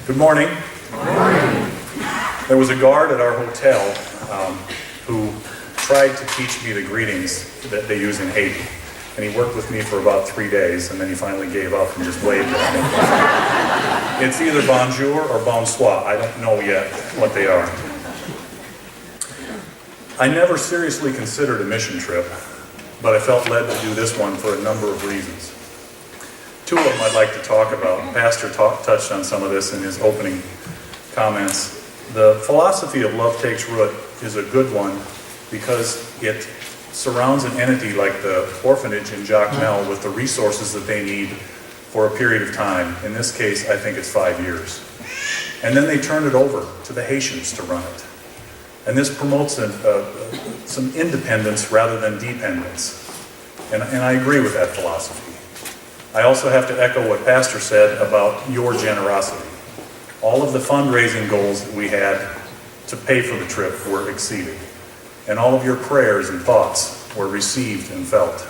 Good morning. Good morning. There was a guard at our hotel who tried to teach me the greetings that they use in Haiti. And he worked with me for about 3 days, and then he finally gave up and just waved at me. It's either bonjour or bonsoir. I don't know yet what they are. I never seriously considered a mission trip, but I felt led to do this one for a number of reasons. Two of them I'd like to talk about. Pastor touched on some of this in his opening comments. The philosophy of love takes root is a good one because it surrounds an entity like the orphanage in Jacmel with the resources that they need for a period of time. In this case, I think it's 5 years. And then they turn it over to the Haitians to run it. And this promotes some independence rather than dependence. And I agree with that philosophy. I also have to echo what Pastor said about your generosity. All of the fundraising goals that we had to pay for the trip were exceeded. And all of your prayers and thoughts were received and felt.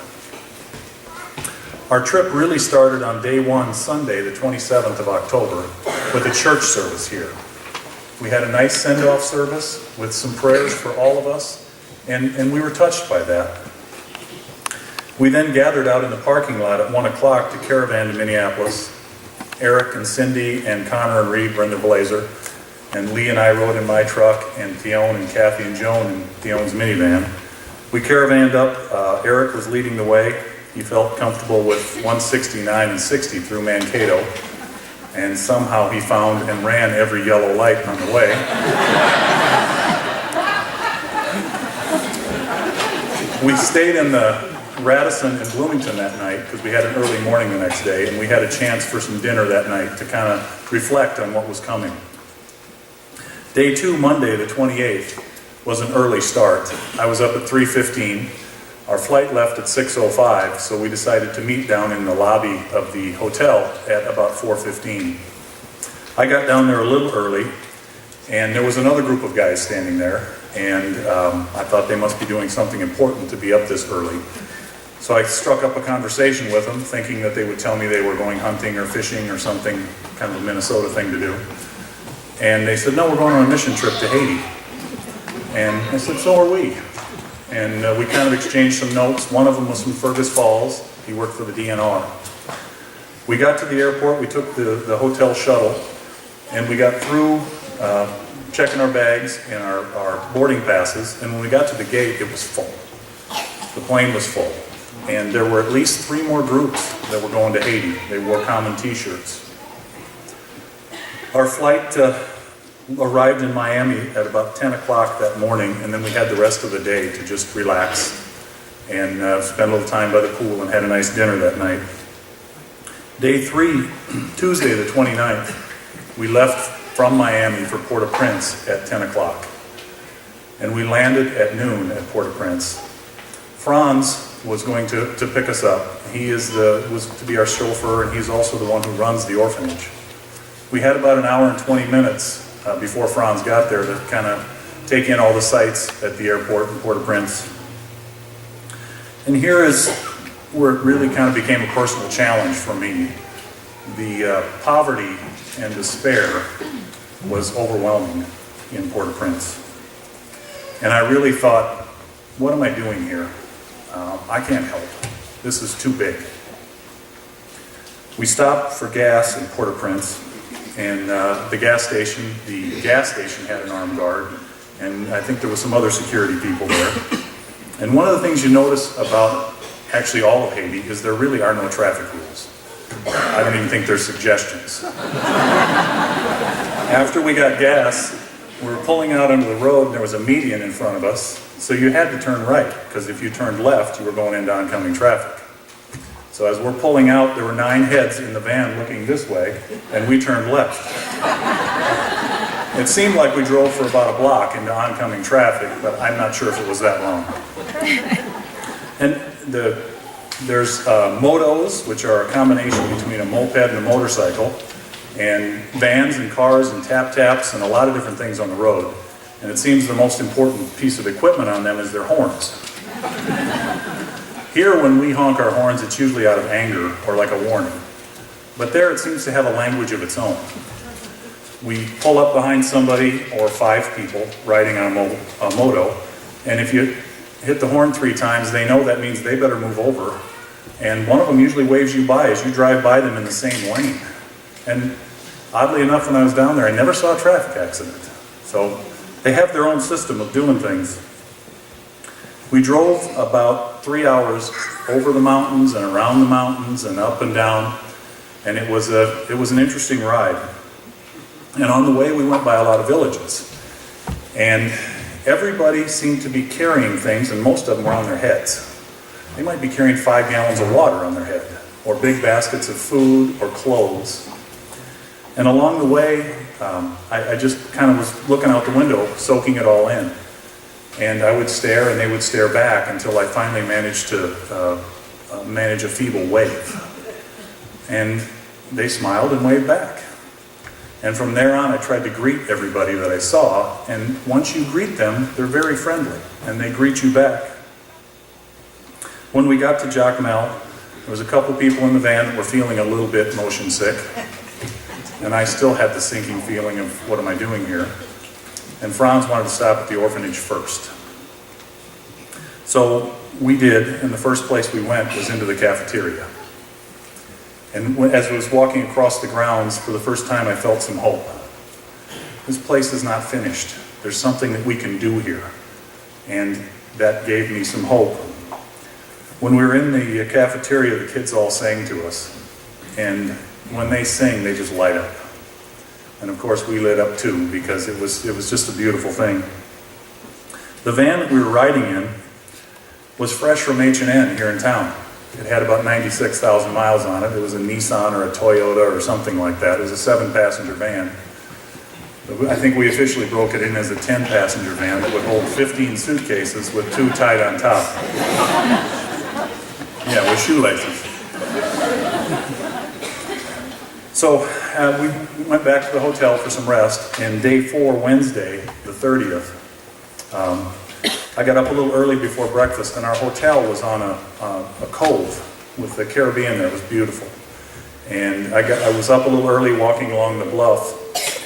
Our trip really started on day one, Sunday, the 27th of October, with a church service here. We had a nice send-off service with some prayers for all of us, and we were touched by that. We then gathered out in the parking lot at 1 o'clock to caravan to Minneapolis. Eric and Cindy and Connor and Reed were in the Blazer, and Lee and I rode in my truck, and Theone and Kathy and Joan in Theone's minivan. We caravanned up. Eric was leading the way. He felt comfortable with 169 and 60 through Mankato, and somehow he found and ran every yellow light on the way. We stayed in the Radisson in Bloomington that night because we had an early morning the next day, and we had a chance for some dinner that night to kind of reflect on what was coming. Day two, Monday the 28th, was an early start. I was up at 3:15. Our flight left at 6:05, so we decided to meet down in the lobby of the hotel at about 4:15. I got down there a little early, and there was another group of guys standing there, and I thought they must be doing something important to be up this early. So I struck up a conversation with them, thinking that they would tell me they were going hunting or fishing or something, kind of a Minnesota thing to do. And they said, no, we're going on a mission trip to Haiti. And I said, so are we. And we kind of exchanged some notes. One of them was from Fergus Falls. He worked for the DNR. We got to the airport, we took the hotel shuttle, and we got through checking our bags and our boarding passes, and when we got to the gate, it was full. The plane was full. And there were at least 3 more groups that were going to Haiti. They wore common t-shirts. Our flight arrived in Miami at about 10 o'clock that morning, and then we had the rest of the day to just relax and spend a little time by the pool and had a nice dinner that night. Day 3, Tuesday the 29th, we left from Miami for Port-au-Prince at 10 o'clock. And we landed at noon at Port-au-Prince. Franz was going to pick us up. He was to be our chauffeur, and he's also the one who runs the orphanage. We had about an hour and 20 minutes before Franz got there to kind of take in all the sights at the airport in Port-au-Prince. And here is where it really kind of became a personal challenge for me. The poverty and despair was overwhelming in Port-au-Prince. And I really thought, what am I doing here? I can't help. This is too big. We stopped for gas in Port-au-Prince, and the gas station had an armed guard, and I think there was some other security people there. And one of the things you notice about actually all of Haiti is there really are no traffic rules. I don't even think there's suggestions. After we got gas, we were pulling out onto the road, and there was a median in front of us, so you had to turn right, because if you turned left, you were going into oncoming traffic. So as we're pulling out, there were 9 heads in the van looking this way, and we turned left. It seemed like we drove for about a block into oncoming traffic, but I'm not sure if it was that long. And there's motos, which are a combination between a moped and a motorcycle, and vans and cars and tap-taps and a lot of different things on the road. And it seems the most important piece of equipment on them is their horns. Here, when we honk our horns, it's usually out of anger or like a warning. But there it seems to have a language of its own. We pull up behind somebody or 5 people riding on a moto, and if you hit the horn 3 times, they know that means they better move over. And one of them usually waves you by as you drive by them in the same lane. And oddly enough, when I was down there, I never saw a traffic accident. So they have their own system of doing things. We drove about 3 hours over the mountains and around the mountains and up and down, and it was an interesting ride. And on the way, we went by a lot of villages. And everybody seemed to be carrying things, and most of them were on their heads. They might be carrying 5 gallons of water on their head, or big baskets of food or clothes. And along the way, I just kind of was looking out the window, soaking it all in. And I would stare, and they would stare back until I finally managed to manage a feeble wave. And they smiled and waved back. And from there on, I tried to greet everybody that I saw. And once you greet them, they're very friendly, and they greet you back. When we got to Jacmel, there was a couple people in the van that were feeling a little bit motion sick. And I still had the sinking feeling of, what am I doing here? And Franz wanted to stop at the orphanage first. So we did, and the first place we went was into the cafeteria. And as I was walking across the grounds, for the first time I felt some hope. This place is not finished. There's something that we can do here. And that gave me some hope. When we were in the cafeteria, the kids all sang to us. And when they sing, they just light up. And of course we lit up too, because it was just a beautiful thing. The van that we were riding in was fresh from H&N here in town. It had about 96,000 miles on it. It was a Nissan or a Toyota or something like that. It was a 7-passenger van. I think we officially broke it in as a 10-passenger van that would hold 15 suitcases with 2 tied on top. Yeah, with shoelaces. So we went back to the hotel for some rest, and day 4, Wednesday, the 30th, I got up a little early before breakfast, and our hotel was on a cove with the Caribbean there. It was beautiful. And I was up a little early walking along the bluff,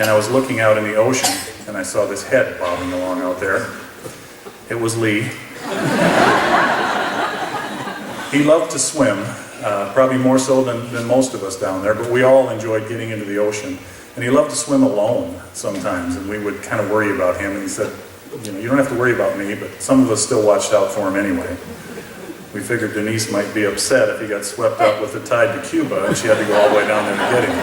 and I was looking out in the ocean, and I saw this head bobbing along out there. It was Lee. He loved to swim, probably more so than most of us down there, but we all enjoyed getting into the ocean. And he loved to swim alone sometimes, and we would kind of worry about him, and he said, you don't have to worry about me, but some of us still watched out for him anyway. We figured Denise might be upset if he got swept up with the tide to Cuba, and she had to go all the way down there to get him.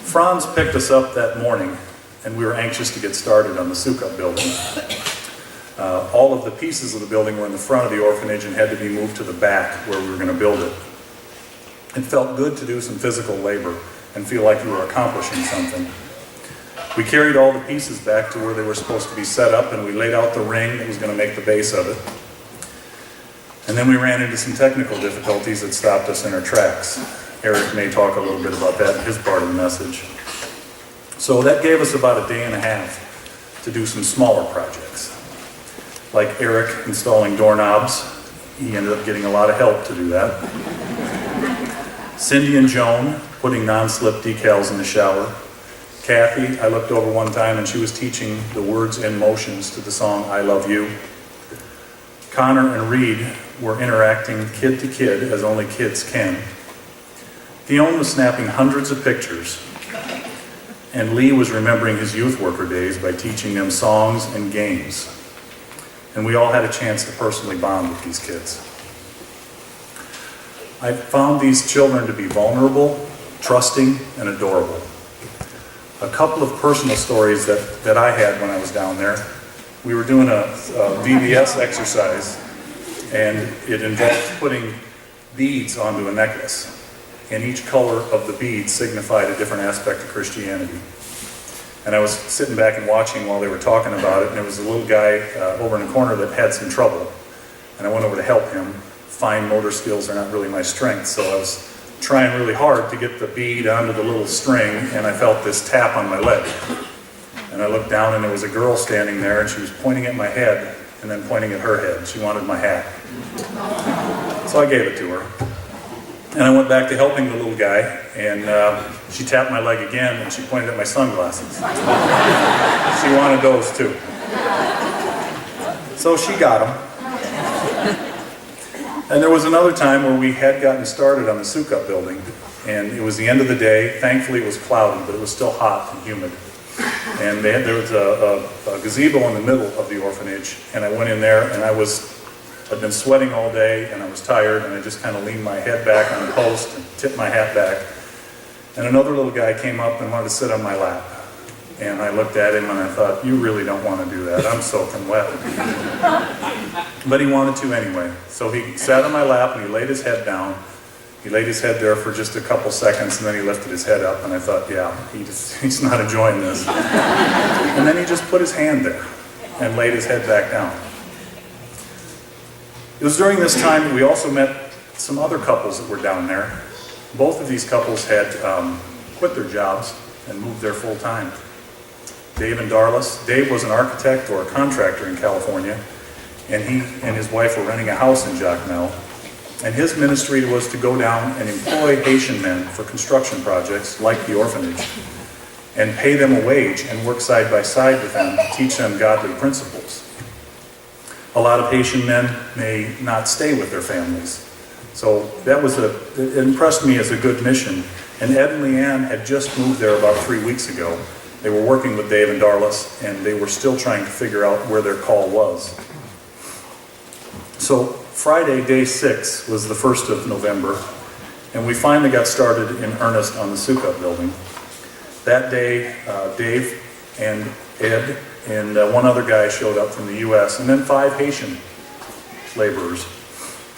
Franz picked us up that morning, and we were anxious to get started on the Sukkot building. All of the pieces of the building were in the front of the orphanage and had to be moved to the back where we were going to build it. It felt good to do some physical labor and feel like you were accomplishing something. We carried all the pieces back to where they were supposed to be set up, and we laid out the ring that was going to make the base of it. And then we ran into some technical difficulties that stopped us in our tracks. Eric may talk a little bit about that in his part of the message. So that gave us about a day and a half to do some smaller projects. Like Eric installing doorknobs. He ended up getting a lot of help to do that. Cindy and Joan putting non-slip decals in the shower. Kathy, I looked over one time and she was teaching the words and motions to the song I Love You. Connor and Reed were interacting kid to kid as only kids can. Theon was snapping hundreds of pictures, and Lee was remembering his youth worker days by teaching them songs and games. And we all had a chance to personally bond with these kids. I found these children to be vulnerable, trusting, and adorable. A couple of personal stories that I had when I was down there. We were doing a VBS exercise, and it involved putting beads onto a necklace. And each color of the beads signified a different aspect of Christianity. And I was sitting back and watching while they were talking about it, and there was a little guy over in the corner that had some trouble. And I went over to help him. Fine motor skills are not really my strength, so I was trying really hard to get the bead onto the little string, and I felt this tap on my leg. And I looked down, and there was a girl standing there, and she was pointing at my head and then pointing at her head. She wanted my hat. So I gave it to her. And I went back to helping the little guy, and she tapped my leg again, and she pointed at my sunglasses. She wanted those too. So she got them. And there was another time where we had gotten started on the Sukkot building, and it was the end of the day. Thankfully it was cloudy, but it was still hot and humid. And there was a gazebo in the middle of the orphanage, and I went in there, and I'd been sweating all day, and I was tired, and I just kind of leaned my head back on the post and tipped my hat back. And another little guy came up and wanted to sit on my lap. And I looked at him and I thought, you really don't want to do that. I'm soaking wet. But he wanted to anyway. So he sat on my lap and he laid his head down. He laid his head there for just a couple seconds, and then he lifted his head up, and I thought, yeah, he's not enjoying this. And then he just put his hand there and laid his head back down. It was during this time that we also met some other couples that were down there. Both of these couples had quit their jobs and moved there full time. Dave and Darlis. Dave was an architect or a contractor in California, and he and his wife were renting a house in Jacmel. And his ministry was to go down and employ Haitian men for construction projects like the orphanage, and pay them a wage and work side by side with them to teach them godly principles. A lot of Haitian men may not stay with their families. So that was it impressed me as a good mission. And Ed and Leanne had just moved there about 3 weeks ago. They were working with Dave and Darlis, and they were still trying to figure out where their call was. So Friday, day 6, was the 1st of November, and we finally got started in earnest on the Sukkot building. That day, Dave and Ed and one other guy showed up from the U.S., and then 5 Haitian laborers.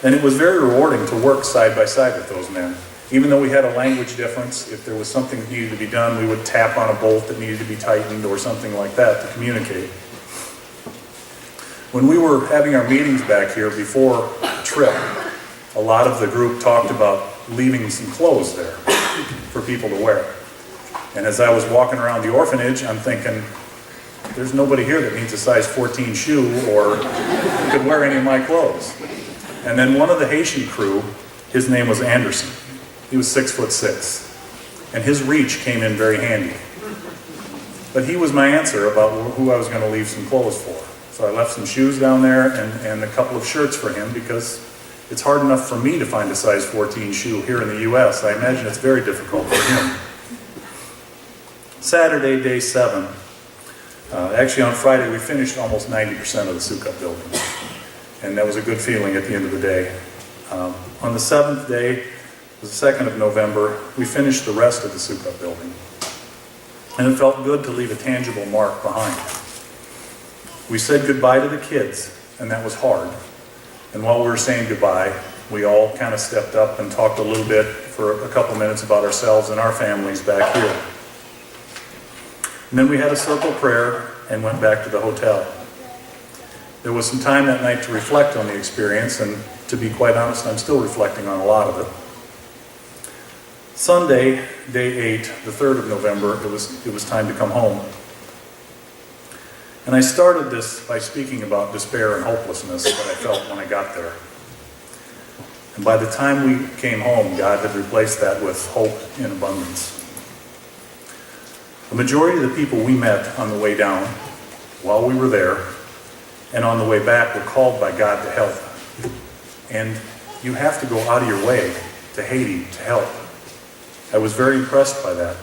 And it was very rewarding to work side by side with those men. Even though we had a language difference, if there was something that needed to be done, we would tap on a bolt that needed to be tightened or something like that to communicate. When we were having our meetings back here before the trip, a lot of the group talked about leaving some clothes there for people to wear. And as I was walking around the orphanage, I'm thinking, there's nobody here that needs a size 14 shoe or could wear any of my clothes. And then one of the Haitian crew, his name was Anderson. He was 6'6", and his reach came in very handy. But he was my answer about who I was going to leave some clothes for. So I left some shoes down there and a couple of shirts for him, because it's hard enough for me to find a size 14 shoe here in the U.S. I imagine it's very difficult for him. Saturday, day 7. Actually on Friday we finished almost 90% of the Sukkot building. And that was a good feeling at the end of the day. On the 7th day, the 2nd of November, we finished the rest of the Sukkot building. And it felt good to leave a tangible mark behind. We said goodbye to the kids, and that was hard. And while we were saying goodbye, we all kind of stepped up and talked a little bit for a couple minutes about ourselves and our families back here. And then we had a circle prayer and went back to the hotel. There was some time that night to reflect on the experience, and to be quite honest, I'm still reflecting on a lot of it. Sunday, day 8, the 3rd of November, it was time to come home. And I started this by speaking about despair and hopelessness that I felt when I got there. And by the time we came home, God had replaced that with hope in abundance. The majority of the people we met on the way down, while we were there, and on the way back, were called by God to help. And you have to go out of your way to Haiti to help. I was very impressed by that.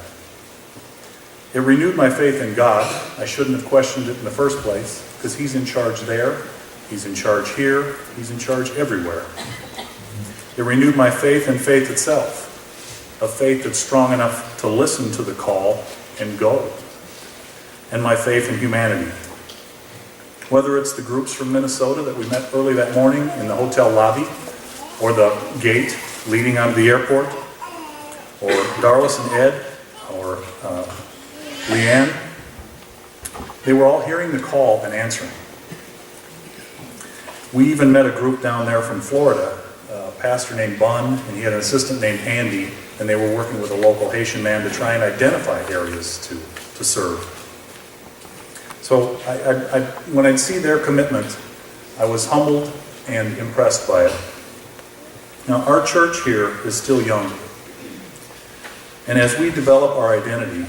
It renewed my faith in God. I shouldn't have questioned it in the first place, because He's in charge there, He's in charge here, He's in charge everywhere. It renewed my faith in faith itself, a faith that's strong enough to listen to the call and go, and my faith in humanity. Whether it's the groups from Minnesota that we met early that morning in the hotel lobby, or the gate leading out of the airport, or Darlis and Ed, or Leanne, they were all hearing the call and answering. We even met a group down there from Florida, a pastor named Bun, and he had an assistant named Andy, and they were working with a local Haitian man to try and identify areas to serve. So when I'd see their commitment, I was humbled and impressed by it. Now, our church here is still young. And as we develop our identity,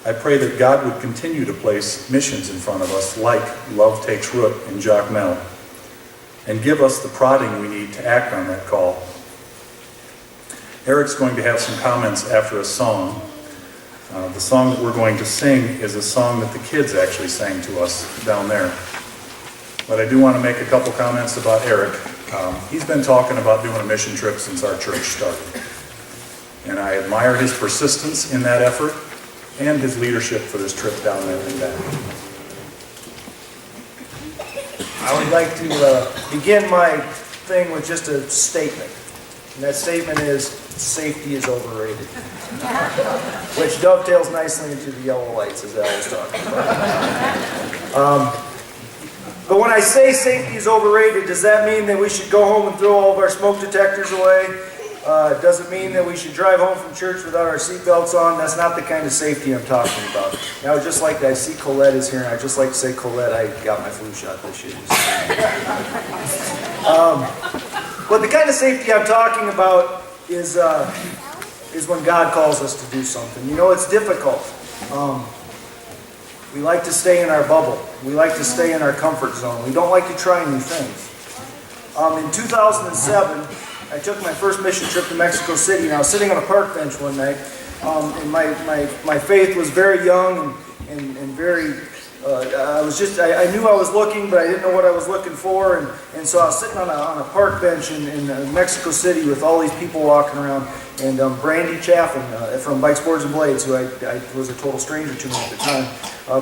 I pray that God would continue to place missions in front of us like Love Takes Root in Jacmel, and give us the prodding we need to act on that call. Eric's going to have some comments after a song. The song that we're going to sing is a song that the kids actually sang to us down there. But I do want to make a couple comments about Eric. He's been talking about doing a mission trip since our church started. And I admire his persistence in that effort and his leadership for this trip down there and back. I would like to begin my thing with just a statement. And that statement is, safety is overrated. Which dovetails nicely into the yellow lights, as Al was talking about. But when I say safety is overrated, does that mean that we should go home and throw all of our smoke detectors away? Does it mean that we should drive home from church without our seatbelts on? That's not the kind of safety I'm talking about. Now, just like I see Colette is here, and I'd just like to say, Colette, I got my flu shot this year. But the kind of safety I'm talking about is when God calls us to do something. You know, it's difficult. We like to stay in our bubble. We like to stay in our comfort zone. We don't like to try new things. In 2007, I took my first mission trip to Mexico City, and I was sitting on a park bench one night, and my faith was very young and very, I knew I was looking, but I didn't know what I was looking for, and so I was sitting on a park bench in Mexico City with all these people walking around, and Brandy Chaffin from Bikes, Boards, and Blades, who I was a total stranger to me at the time,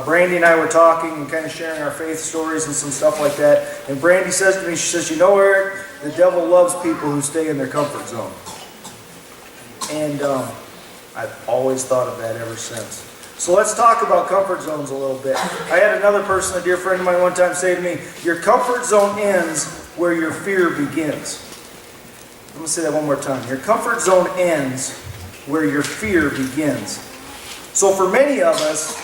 Brandy and I were talking and kind of sharing our faith stories and some stuff like that, and Brandy says to me, she says, you know, Eric, the devil loves people who stay in their comfort zone. And I've always thought of that ever since. So let's talk about comfort zones a little bit. I had another person, a dear friend of mine, one time say to me, your comfort zone ends where your fear begins. Let me say that one more time. Your comfort zone ends where your fear begins. So for many of us,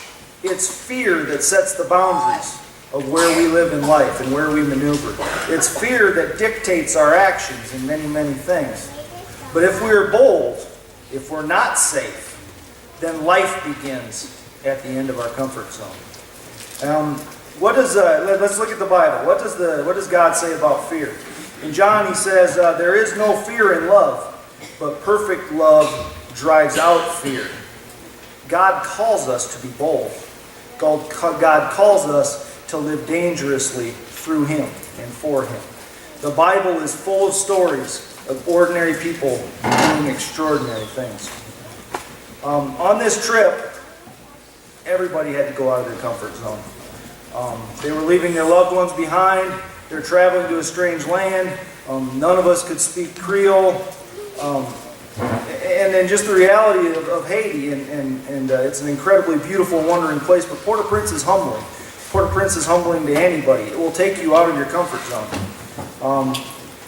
it's fear that sets the boundaries of where we live in life and where we maneuver. It's fear that dictates our actions in many, many things. But if we're bold, if we're not safe, then life begins at the end of our comfort zone. Let's look at the Bible. What does God say about fear? In John, he says, there is no fear in love, but perfect love drives out fear. God calls us to be bold. God calls us to live dangerously through Him and for Him. The Bible is full of stories of ordinary people doing extraordinary things. On this trip, everybody had to go out of their comfort zone. They were leaving their loved ones behind. They're traveling to a strange land. None of us could speak Creole. And then just the reality of Haiti, and it's an incredibly beautiful and wondering place, but Port-au-Prince is humbling. Port-au-Prince is humbling to anybody. It will take you out of your comfort zone.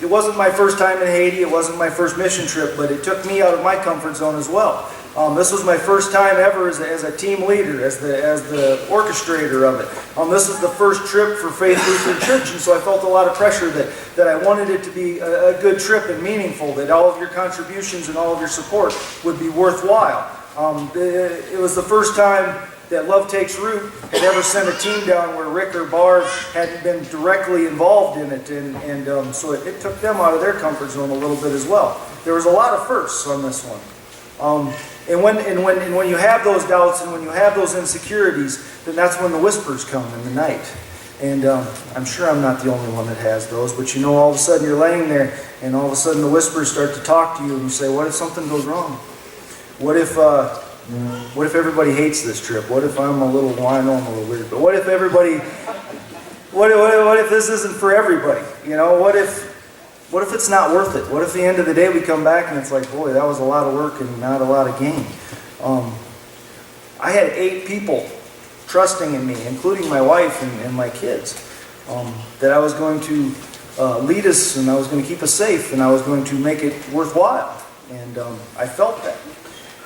It wasn't my first time in Haiti, it wasn't my first mission trip, but it took me out of my comfort zone as well. This was my first time ever as a team leader, as the orchestrator of it. This was the first trip for Faith Lutheran Church, and so I felt a lot of pressure that I wanted it to be a good trip and meaningful, that all of your contributions and all of your support would be worthwhile. It was the first time that Love Takes Root had ever sent a team down where Rick or Barb hadn't been directly involved in it, and so it took them out of their comfort zone a little bit as well. There was a lot of firsts on this one. And when you have those doubts and when you have those insecurities, then that's when the whispers come in the night. And I'm sure I'm not the only one that has those, but you know, all of a sudden you're laying there and all of a sudden the whispers start to talk to you and you say, what if something goes wrong? What if everybody hates this trip? What if I'm a little weird, but what if this isn't for everybody? You know, what if it's not worth it? What if at the end of the day we come back and it's like, boy, that was a lot of work and not a lot of gain? I had 8 people trusting in me, including my wife and my kids, that I was going to lead us and I was going to keep us safe and I was going to make it worthwhile. And I felt that.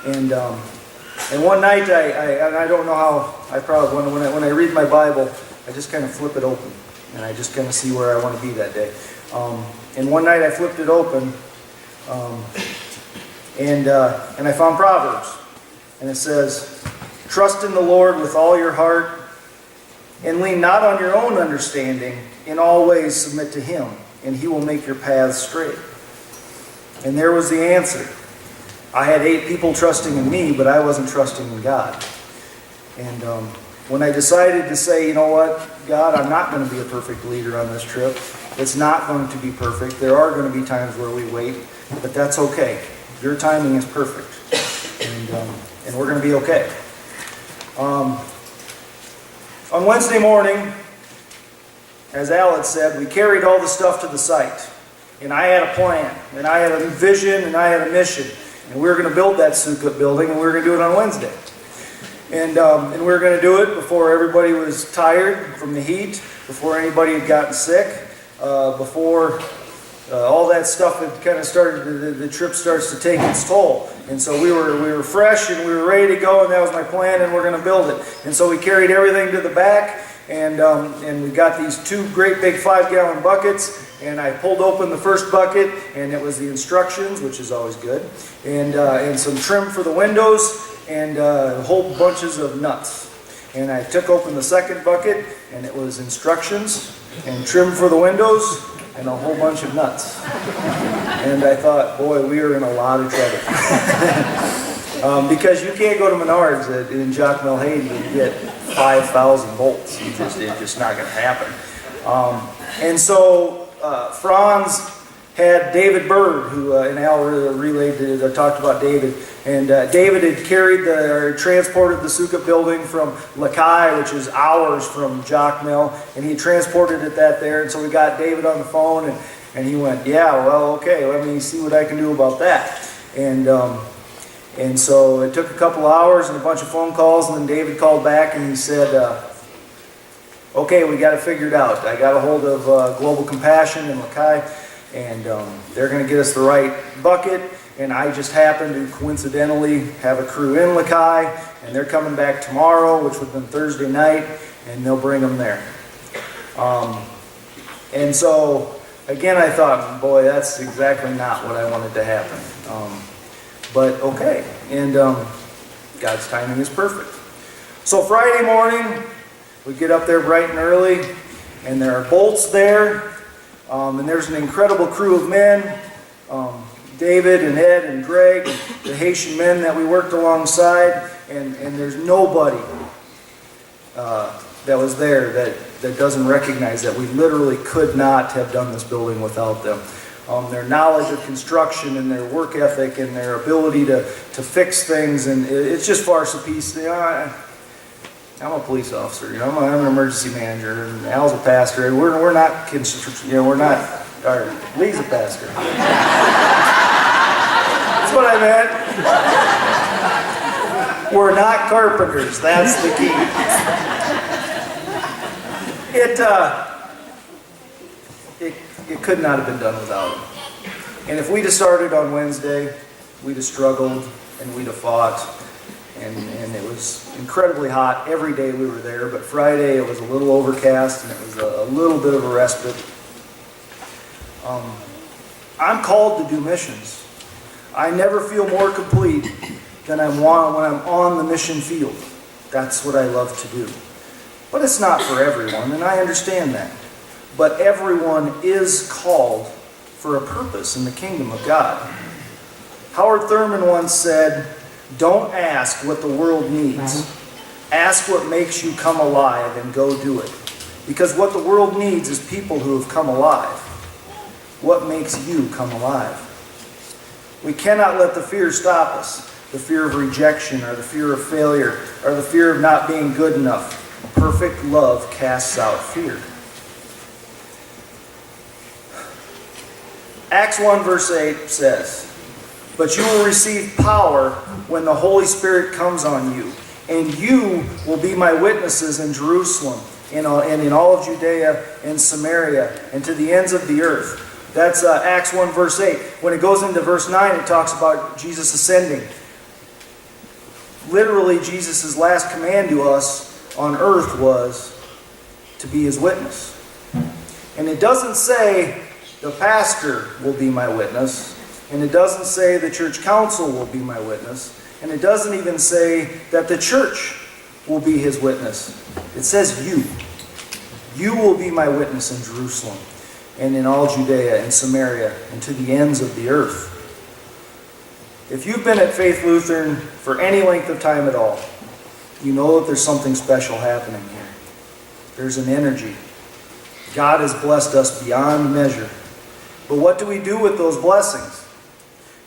And one night, I don't know how, when I read my Bible, I just kind of flip it open and I just kind of see where I want to be that day. And one night I flipped it open, and I found Proverbs. And it says, "Trust in the Lord with all your heart, and lean not on your own understanding. In all ways submit to Him, and He will make your paths straight." And there was the answer. I had 8 people trusting in me, but I wasn't trusting in God. And when I decided to say, you know what, God, I'm not going to be a perfect leader on this trip. It's not going to be perfect. There are going to be times where we wait, but that's okay. Your timing is perfect. And we're going to be okay. On Wednesday morning, as Al had said, we carried all the stuff to the site. And I had a plan, and I had a vision, and I had a mission. And we were going to build that Sukkot building, and we were going to do it on Wednesday. And we were going to do it before everybody was tired from the heat, before anybody had gotten sick, before all that stuff had kind of started, the trip starts to take its toll. And so we were fresh and we were ready to go, and that was my plan, and we're going to build it. And so we carried everything to the back, and we got these 2 great big 5-gallon buckets, and I pulled open the first bucket, and it was the instructions, which is always good, and some trim for the windows, and whole bunches of nuts. And I took open the second bucket, and it was instructions, and trim for the windows, and a whole bunch of nuts. And I thought, boy, we are in a lot of trouble. Because you can't go to Menards in Jacmel, Haiti and get 5,000 bolts. It's just not going to happen. And so Franz had David Bird, who and Al relayed, talked about David. And David had transported the Sukkot building from Lakai, which is hours from Jacmel, and he transported it there. And so we got David on the phone, and he went, yeah, well, okay, let me see what I can do about that. And so it took a couple hours and a bunch of phone calls, and then David called back and he said, okay, we got to figure it out. I got a hold of Global Compassion in Lakai, and they're going to get us the right bucket. And I just happened to coincidentally have a crew in Lakai, and they're coming back tomorrow, which would have been Thursday night, and they'll bring them there. And so, again, I thought, boy, that's exactly not what I wanted to happen. But okay, and God's timing is perfect. So Friday morning, we get up there bright and early, and there are bolts there, and there's an incredible crew of men. David and Ed and Greg, and the Haitian men that we worked alongside, and there's nobody that was there that doesn't recognize that we literally could not have done this building without them. Their knowledge of construction and their work ethic and their ability to fix things, and it's just far superior. You know, I'm a police officer. You know, I'm an emergency manager, and Al's a pastor. We're not, you know, we're not. Or Lee's a pastor. That's what I meant. We're not carpenters. That's the key. It could not have been done without him. And if we'd have started on Wednesday, we'd have struggled and we'd have fought. And it was incredibly hot every day we were there. But Friday it was a little overcast and it was a little bit of a respite. I'm called to do missions. I never feel more complete than when I'm on the mission field. That's what I love to do. But it's not for everyone, and I understand that. But everyone is called for a purpose in the kingdom of God. Howard Thurman once said, "Don't ask what the world needs. Ask what makes you come alive and go do it." Because what the world needs is people who have come alive. What makes you come alive? We cannot let the fear stop us. The fear of rejection, or the fear of failure, or the fear of not being good enough. Perfect love casts out fear. Acts 1 verse 8 says, "But you will receive power when the Holy Spirit comes on you, and you will be my witnesses in Jerusalem, and in all of Judea and Samaria, and to the ends of the earth." That's Acts 1 verse 8. When it goes into verse 9, it talks about Jesus ascending. Literally, Jesus' last command to us on earth was to be His witness. And it doesn't say the pastor will be my witness. And it doesn't say the church council will be my witness. And it doesn't even say that the church will be his witness. It says you. You will be my witness in Jerusalem and in all Judea and Samaria and to the ends of the earth. If you've been at Faith Lutheran for any length of time at all, you know that there's something special happening here. There's an energy. God has blessed us beyond measure. But what do we do with those blessings?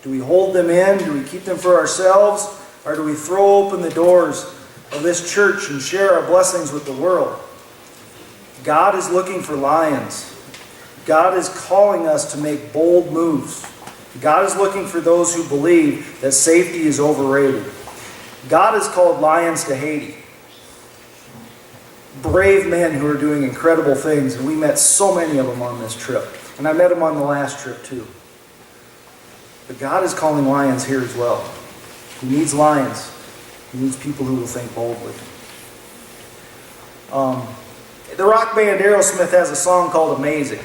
Do we hold them in? Do we keep them for ourselves? Or do we throw open the doors of this church and share our blessings with the world? God is looking for lions. God is calling us to make bold moves. God is looking for those who believe that safety is overrated. God has called lions to Haiti. Brave men who are doing incredible things, and we met so many of them on this trip. And I met them on the last trip too. But God is calling lions here as well. He needs lions. He needs people who will think boldly. The rock band Aerosmith has a song called Amazing.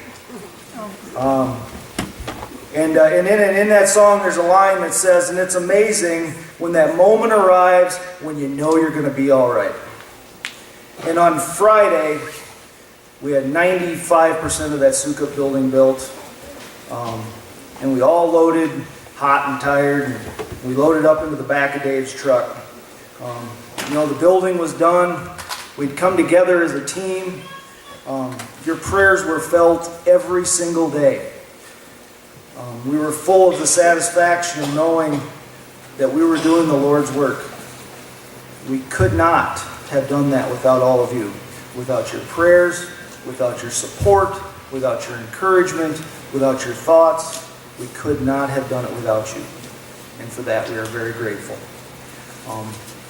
And in that song there's a line that says, and it's amazing when that moment arrives when you know you're going to be all right. And on Friday, we had 95% of that Sukkot building built. And we all loaded, hot and tired, and we loaded up into the back of Dave's truck. The building was done. We'd come together as a team. Your prayers were felt every single day. We were full of the satisfaction of knowing that we were doing the Lord's work. We could not have done that without all of you. Without your prayers, without your support, without your encouragement, without your thoughts. We could not have done it without you. And for that we are very grateful.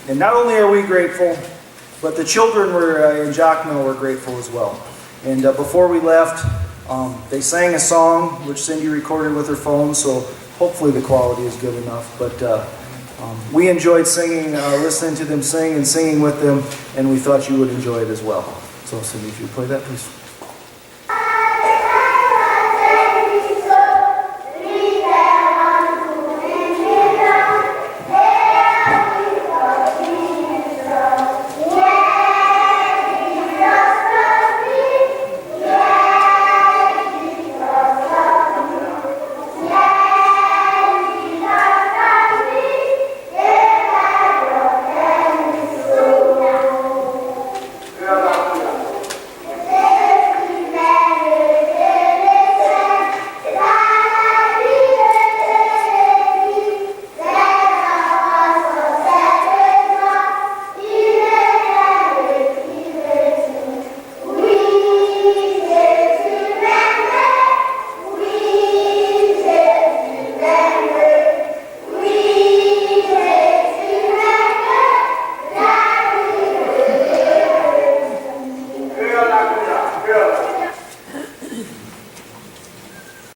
And not only are we grateful, but the children in Jacmel were grateful as well. And before we left, they sang a song which Cindy recorded with her phone, so hopefully the quality is good enough. But we enjoyed singing, listening to them sing and singing with them, and we thought you would enjoy it as well. So Cindy, if you would play that, please.